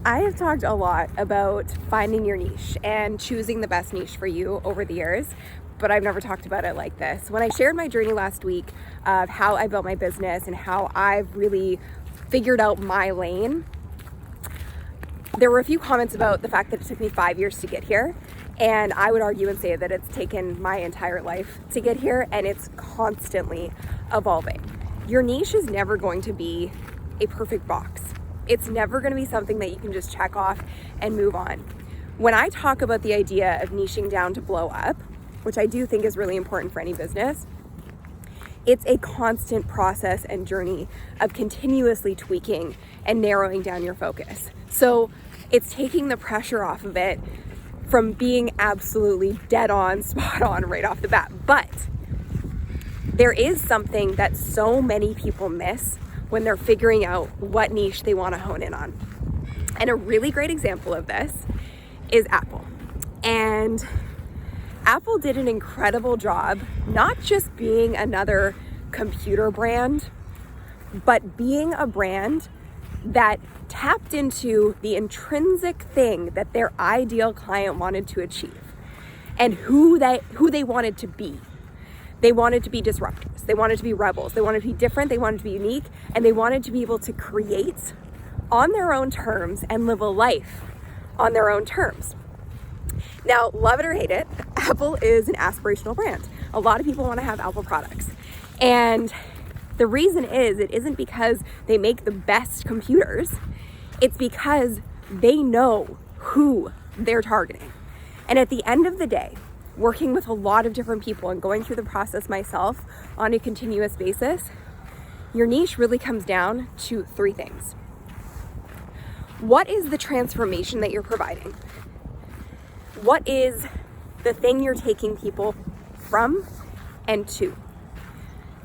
I have talked a lot about finding your niche and choosing the best niche for you over the years, but I've never talked about it like this. When I shared my journey last week of how I built my business and how I've really figured out my lane, there were a few comments about the fact that it took me 5 years to get here. And I would argue and say that it's taken my entire life to get here, and it's constantly evolving. Your niche is never going to be a perfect box. It's never going to be something that you can just check off and move on. When I talk about the idea of niching down to blow up, which I do think is really important for any business, it's a constant process and journey of continuously tweaking and narrowing down your focus. So it's taking the pressure off of it from being absolutely dead on, spot on right off the bat. But there is something that so many people miss when they're figuring out what niche they want to hone in on. And a really great example of this is Apple. And Apple did an incredible job, not just being another computer brand, but being a brand that tapped into the intrinsic thing that their ideal client wanted to achieve and who they wanted to be. They wanted to be disruptors. They wanted to be rebels. They wanted to be different. They wanted to be unique. And they wanted to be able to create on their own terms and live a life on their own terms. Now, love it or hate it, Apple is an aspirational brand. A lot of people want to have Apple products. And the reason is, it isn't because they make the best computers. It's because they know who they're targeting. And at the end of the day, working with a lot of different people and going through the process myself on a continuous basis, your niche really comes down to three things. What is the transformation that you're providing? What is the thing you're taking people from and to?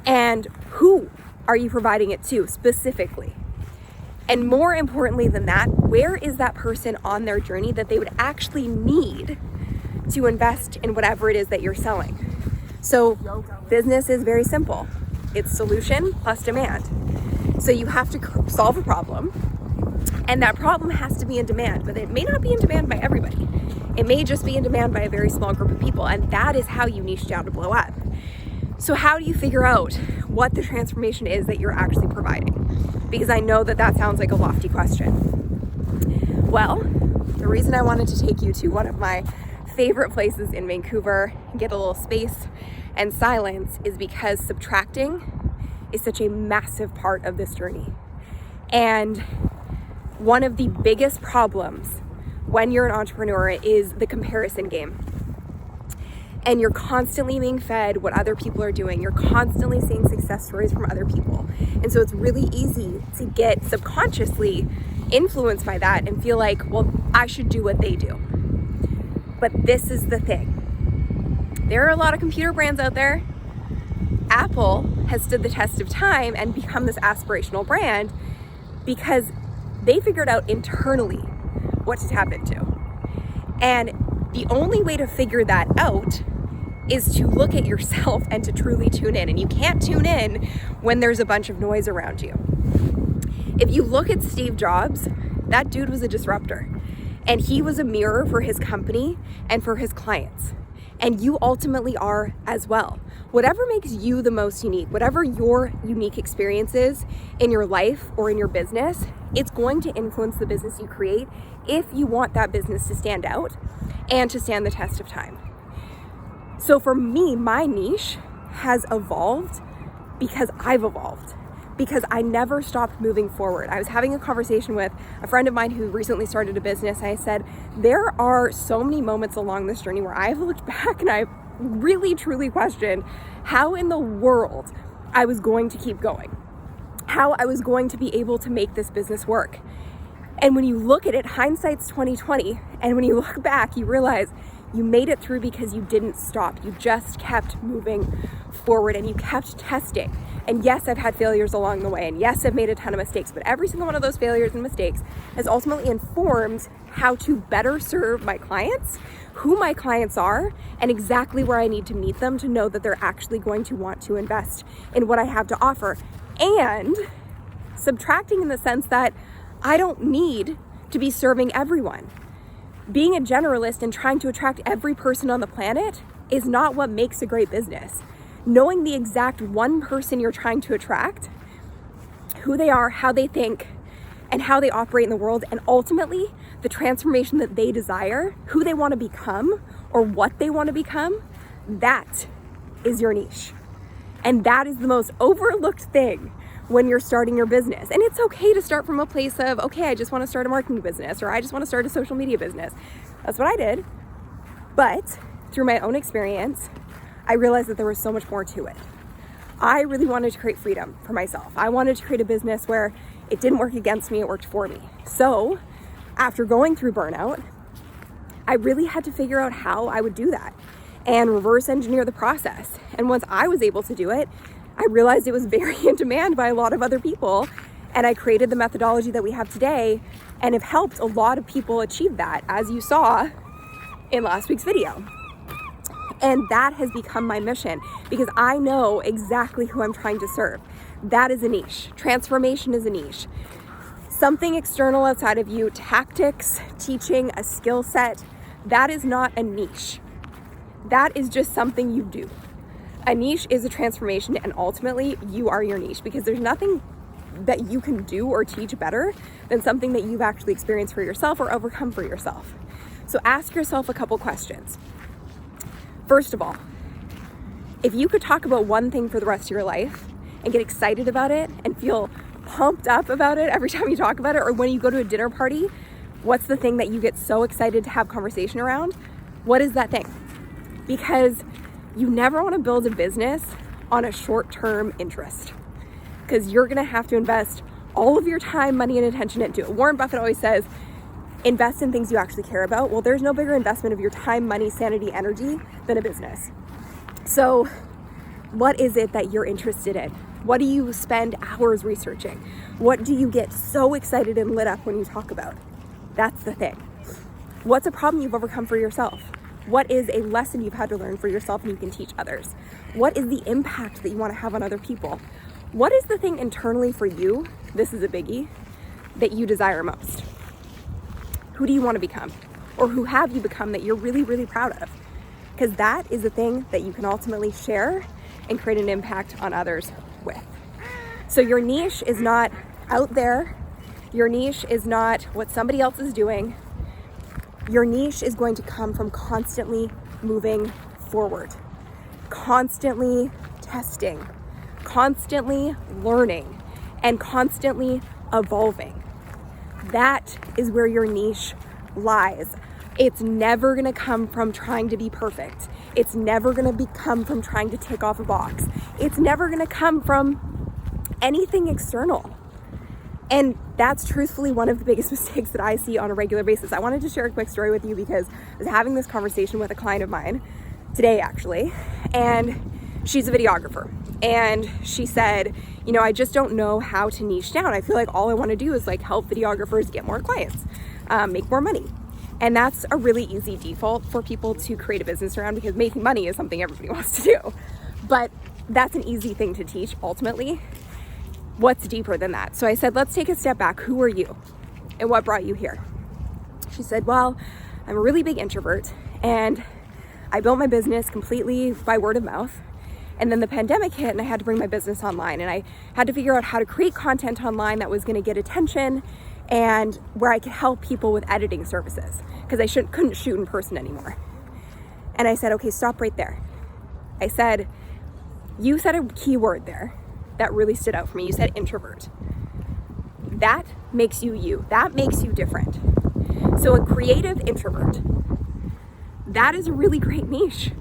And who are you providing it to specifically? And more importantly than that, where is that person on their journey that they would actually need to invest in whatever it is that you're selling? So business is very simple. It's solution plus demand. So you have to solve a problem, and that problem has to be in demand, but it may not be in demand by everybody. It may just be in demand by a very small group of people, and that is how you niche down to blow up. So how do you figure out what the transformation is that you're actually providing? Because I know that that sounds like a lofty question. Well, the reason I wanted to take you to one of my favorite places in Vancouver, get a little space and silence, is because subtracting is such a massive part of this journey. And one of the biggest problems when you're an entrepreneur is the comparison game. And you're constantly being fed what other people are doing. You're constantly seeing success stories from other people. And so it's really easy to get subconsciously influenced by that and feel like, well, I should do what they do. But this is the thing. There are a lot of computer brands out there. Apple has stood the test of time and become this aspirational brand because they figured out internally what to tap into. And the only way to figure that out is to look at yourself and to truly tune in. And you can't tune in when there's a bunch of noise around you. If you look at Steve Jobs, that dude was a disruptor. And he was a mirror for his company and for his clients. And you ultimately are as well. Whatever makes you the most unique, whatever your unique experience is in your life or in your business, it's going to influence the business you create if you want that business to stand out and to stand the test of time. So for me, my niche has evolved because I've evolved, because I never stopped moving forward. I was having a conversation with a friend of mine who recently started a business, and I said, there are so many moments along this journey where I've looked back and I've really truly questioned how in the world I was going to keep going, how I was going to be able to make this business work. And when you look at it, hindsight's 20/20, and when you look back, you realize you made it through because you didn't stop. You just kept moving forward and you kept testing. And yes, I've had failures along the way, and yes, I've made a ton of mistakes, but every single one of those failures and mistakes has ultimately informed how to better serve my clients, who my clients are, and exactly where I need to meet them to know that they're actually going to want to invest in what I have to offer. And subtracting in the sense that I don't need to be serving everyone. Being a generalist and trying to attract every person on the planet is not what makes a great business. Knowing the exact one person you're trying to attract, who they are, how they think, and how they operate in the world, and ultimately the transformation that they desire, who they want to become, or what they want to become, that is your niche. And that is the most overlooked thing when you're starting your business. And it's okay to start from a place of, okay, I just want to start a marketing business, or I just want to start a social media business. That's what I did. But through my own experience, I realized that there was so much more to it. I really wanted to create freedom for myself. I wanted to create a business where it didn't work against me, it worked for me. So after going through burnout, I really had to figure out how I would do that and reverse engineer the process. And once I was able to do it, I realized it was very in demand by a lot of other people. And I created the methodology that we have today and have helped a lot of people achieve that, as you saw in last week's video. And that has become my mission because I know exactly who I'm trying to serve. That is a niche. Transformation is a niche. Something external outside of you, tactics, teaching, a skill set, that is not a niche. That is just something you do. A niche is a transformation, and ultimately you are your niche, because there's nothing that you can do or teach better than something that you've actually experienced for yourself or overcome for yourself. So ask yourself a couple questions. First of all, if you could talk about one thing for the rest of your life and get excited about it and feel pumped up about it every time you talk about it, or when you go to a dinner party, what's the thing that you get so excited to have conversation around? What is that thing? Because you never want to build a business on a short-term interest, because you're going to have to invest all of your time, money, and attention into it. Warren Buffett always says, invest in things you actually care about. Well, there's no bigger investment of your time, money, sanity, energy than a business. So what is it that you're interested in? What do you spend hours researching? What do you get so excited and lit up when you talk about? That's the thing. What's a problem you've overcome for yourself? What is a lesson you've had to learn for yourself and you can teach others? What is the impact that you want to have on other people? What is the thing internally for you, this is a biggie, that you desire most? Who do you want to become? Or who have you become that you're really, really proud of? Because that is the thing that you can ultimately share and create an impact on others with. So your niche is not out there. Your niche is not what somebody else is doing. Your niche is going to come from constantly moving forward, constantly testing, constantly learning, and constantly evolving. That is where your niche lies. It's never going to come from trying to be perfect. It's never going to come from trying to tick off a box. It's never going to come from anything external. And that's truthfully one of the biggest mistakes that I see on a regular basis. I wanted to share a quick story with you because I was having this conversation with a client of mine today, actually, and she's a videographer. And she said, you know, I just don't know how to niche down. I feel like all I want to do is like help videographers get more clients, make more money. And that's a really easy default for people to create a business around, because making money is something everybody wants to do. But that's an easy thing to teach ultimately. What's deeper than that? So I said, let's take a step back. Who are you and what brought you here? She said, well, I'm a really big introvert and I built my business completely by word of mouth. And then the pandemic hit and I had to bring my business online, and I had to figure out how to create content online that was going to get attention and where I could help people with editing services, because I couldn't shoot in person anymore. And I said, okay, stop right there. I said, you said a key word there that really stood out for me. You said introvert. That makes you you. That makes you different. So a creative introvert, that is a really great niche.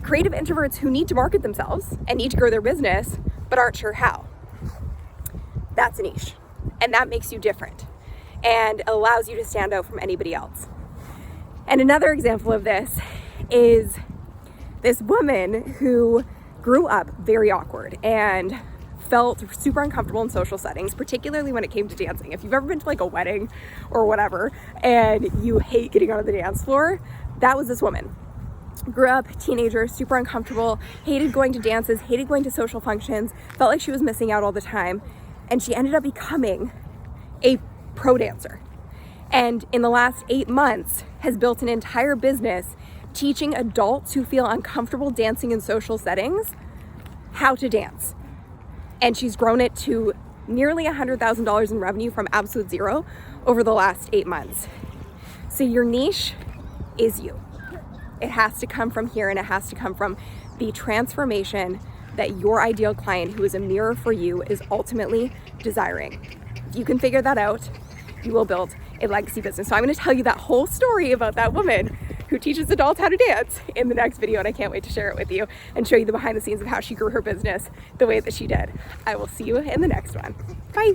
Creative introverts who need to market themselves and need to grow their business but aren't sure how. That's a niche. And that makes you different and allows you to stand out from anybody else. And another example of this is this woman who grew up very awkward and felt super uncomfortable in social settings, particularly when it came to dancing. If you've ever been to like a wedding or whatever and you hate getting on the dance floor, that was this woman. Grew up, teenager, super uncomfortable, hated going to dances, hated going to social functions, felt like she was missing out all the time. And she ended up becoming a pro dancer. And in the last 8 months has built an entire business teaching adults who feel uncomfortable dancing in social settings how to dance. And she's grown it to nearly $100,000 in revenue from absolute zero over the last 8 months. So your niche is you. It has to come from here, and it has to come from the transformation that your ideal client, who is a mirror for you, is ultimately desiring. If you can figure that out, you will build a legacy business. So I'm going to tell you that whole story about that woman who teaches adults how to dance in the next video, and I can't wait to share it with you and show you the behind the scenes of how she grew her business the way that she did. I will see you in the next one. Bye.